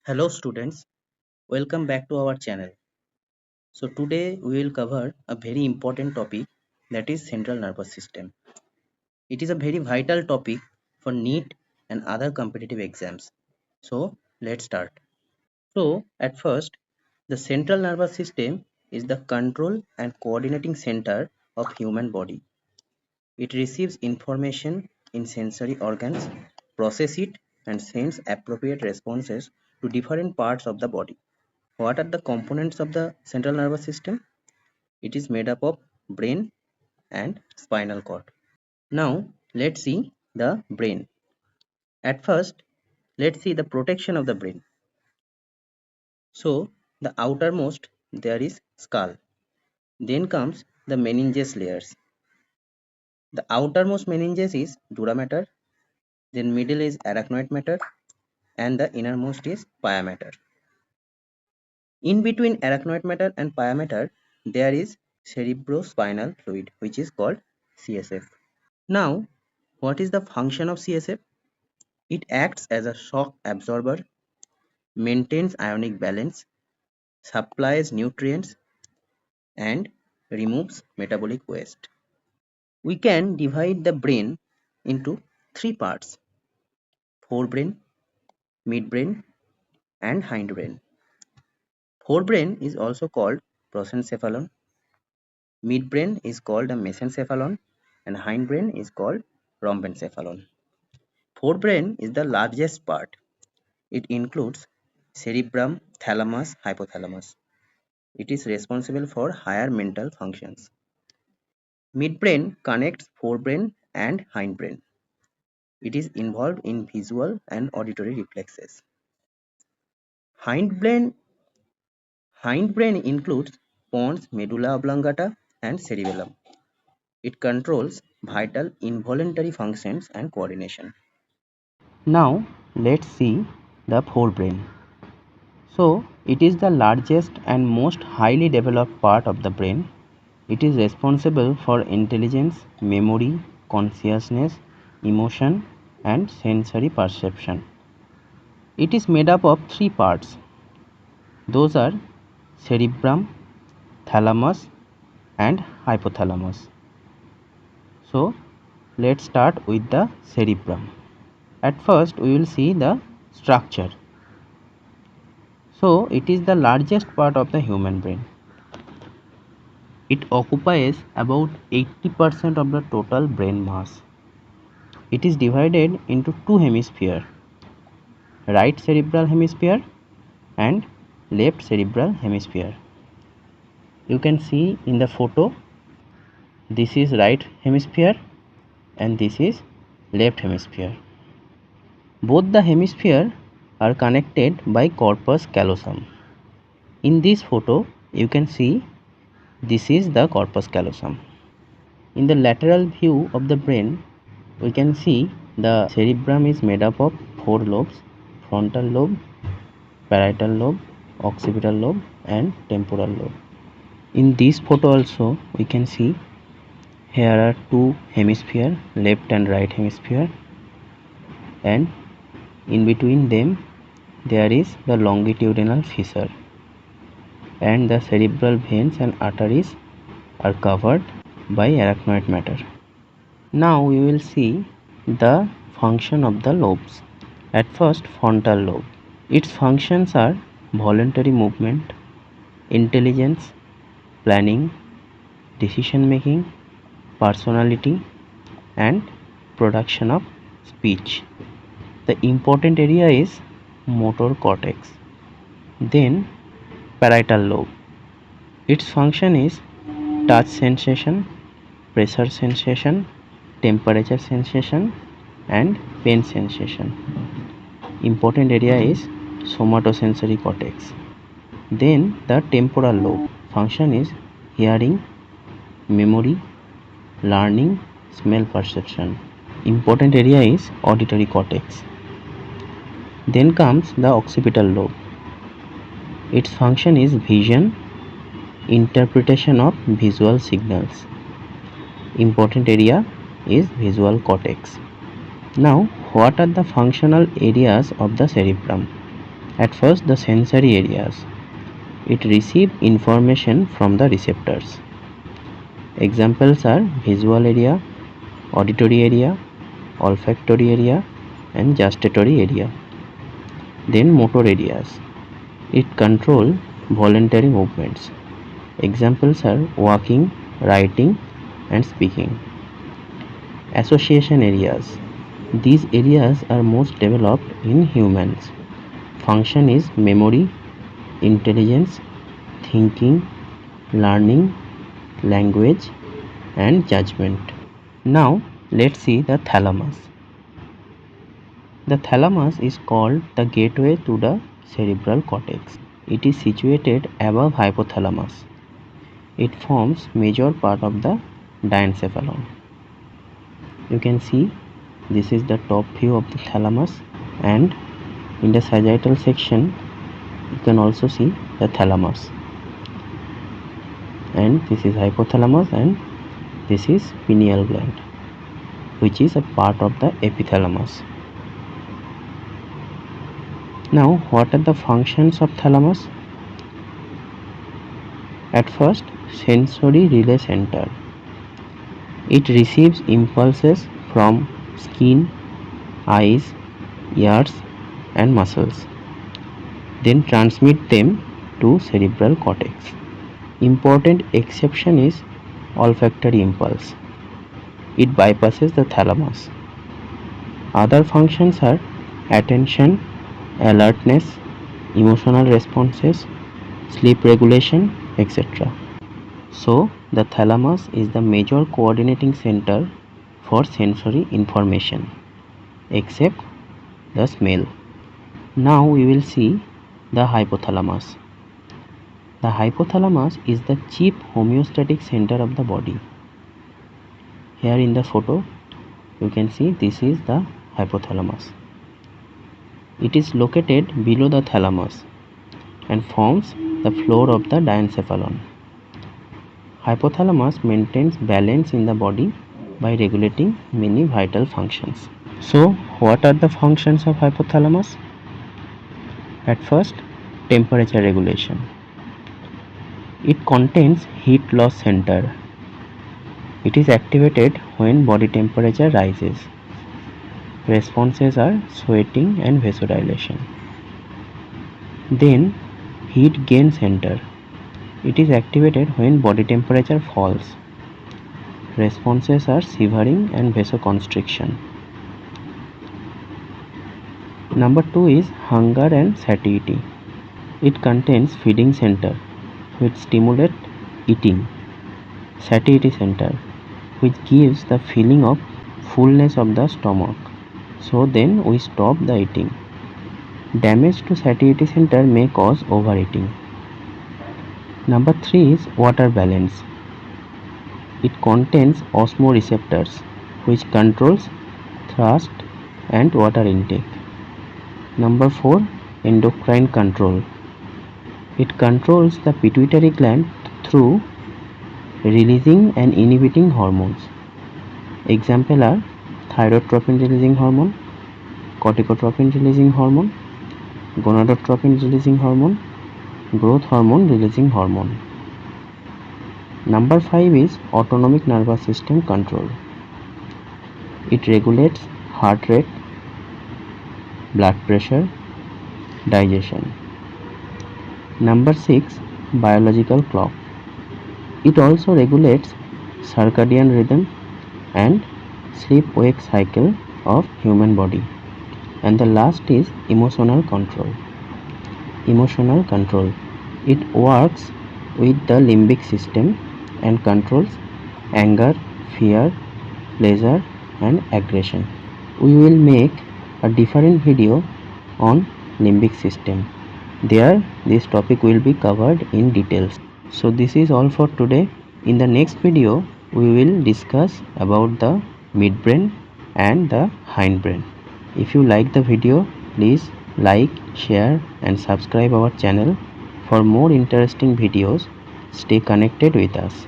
Hello students, welcome back to our channel. So today we will cover a very important topic, that is central nervous system. It is a very vital topic for NEET and other competitive exams. So let's start. So at first, the central nervous system is the control and coordinating center of human body. It receives information in sensory organs, process it and sends appropriate responses to different parts of the body. What are the components of the central nervous system? It is made up of brain and spinal cord. Now, let's see the brain. At first, let's see the protection of the brain. So, the outermost there is skull. Then comes the meninges layers. The outermost meninges is dura mater, then middle is arachnoid mater, and the innermost is pia mater. In between arachnoid matter and pia mater, there is cerebrospinal fluid, which is called CSF. Now, what is the function of CSF? It acts as a shock absorber, maintains ionic balance, supplies nutrients, and removes metabolic waste. We can divide the brain into three parts: forebrain, midbrain, and hindbrain. Forebrain is also called prosencephalon, midbrain is called a mesencephalon, and hindbrain is called rhombencephalon. Forebrain is the largest part. It includes cerebrum, thalamus, hypothalamus. It is responsible for higher mental functions. Midbrain connects forebrain and hindbrain. It is involved in visual and auditory reflexes. Hindbrain, hindbrain includes pons, medulla oblongata, and cerebellum. It controls vital involuntary functions and coordination. Now, let's see the forebrain. So, it is the largest and most highly developed part of the brain. It is responsible for intelligence, memory, consciousness, emotion, and sensory perception. It is made up of three parts. Those are cerebrum, thalamus, and hypothalamus. So, let's start with the cerebrum. At first, we will see the structure. So, it is the largest part of the human brain. It occupies about 80% of the total brain mass. It is divided into two hemispheres, right cerebral hemisphere and left cerebral hemisphere. You can see in the photo, this is right hemisphere and this is left hemisphere. Both the hemispheres are connected by corpus callosum. In this photo, you can see this is the corpus callosum. In the lateral view of the brain, we can see the cerebrum is made up of four lobes: frontal lobe, parietal lobe, occipital lobe, and temporal lobe. In this photo also, we can see here are two hemispheres, left and right hemisphere, and in between them there is the longitudinal fissure, and the cerebral veins and arteries are covered by arachnoid matter. Now we will see the function of the lobes. At first, frontal lobe. Its functions are voluntary movement, intelligence, planning, decision making, personality, and production of speech. The important area is motor cortex. Then, parietal lobe. Its function is touch sensation, pressure sensation, temperature sensation, and pain sensation. Important area is somatosensory cortex. Then the temporal lobe function is hearing, memory, learning, smell perception. Important area is auditory cortex. Then comes the occipital lobe. Its function is vision, interpretation of visual signals. Important area is visual cortex. Now, what are the functional areas of the cerebrum? At first, the sensory areas. It receives information from the receptors. Examples are visual area, auditory area, olfactory area, and gustatory area. Then motor areas. It controls voluntary movements. Examples are walking, writing, and speaking. Association areas. These areas are most developed in humans. Function is memory, intelligence, thinking, learning, language, and judgment. Now let's see the thalamus. The thalamus is called the gateway to the cerebral cortex. It is situated above hypothalamus. It forms major part of the diencephalon. You can see this is the top view of the thalamus, and in the sagittal section you can also see the thalamus, and this is hypothalamus, and this is pineal gland, which is a part of the epithalamus. Now, what are the functions of thalamus? At first, sensory relay center. It receives impulses from skin, eyes, ears, and muscles, then transmit them to cerebral cortex. Important exception is olfactory impulse. It bypasses the thalamus. Other functions are attention, alertness, emotional responses, sleep regulation, etc. So, the thalamus is the major coordinating center for sensory information, except the smell. Now we will see the hypothalamus. The hypothalamus is the chief homeostatic center of the body. Here in the photo, you can see this is the hypothalamus. It is located below the thalamus and forms the floor of the diencephalon. Hypothalamus maintains balance in the body by regulating many vital functions. So, what are the functions of hypothalamus? At first, temperature regulation. It contains heat loss center. It is activated when body temperature rises. Responses are sweating and vasodilation. Then, heat gain center. It is activated when body temperature falls. Responses are shivering and vasoconstriction. Number 2 is hunger and satiety. It contains feeding center, which stimulate eating. Satiety center, which gives the feeling of fullness of the stomach. So then we stop the eating. Damage to satiety center may cause overeating. Number 3 is water balance. It contains osmoreceptors, which controls thirst and water intake. Number 4, endocrine control. It controls the pituitary gland through releasing and inhibiting hormones. Example are thyrotropin releasing hormone, corticotropin releasing hormone, gonadotropin releasing hormone, growth hormone releasing hormone. Number 5 is autonomic nervous system control. It regulates heart rate, blood pressure, digestion. Number 6, biological clock. It also regulates circadian rhythm and sleep-wake cycle of human body. And the last is emotional control. Emotional control. It works with the limbic system and controls anger, fear, pleasure, and aggression. We will make a different video on limbic system. There, this topic will be covered in details. So this is all for today. In the next video, we will discuss about the midbrain and the hindbrain. If you like the video, please like, share, and subscribe our channel for more interesting videos. Stay connected with us.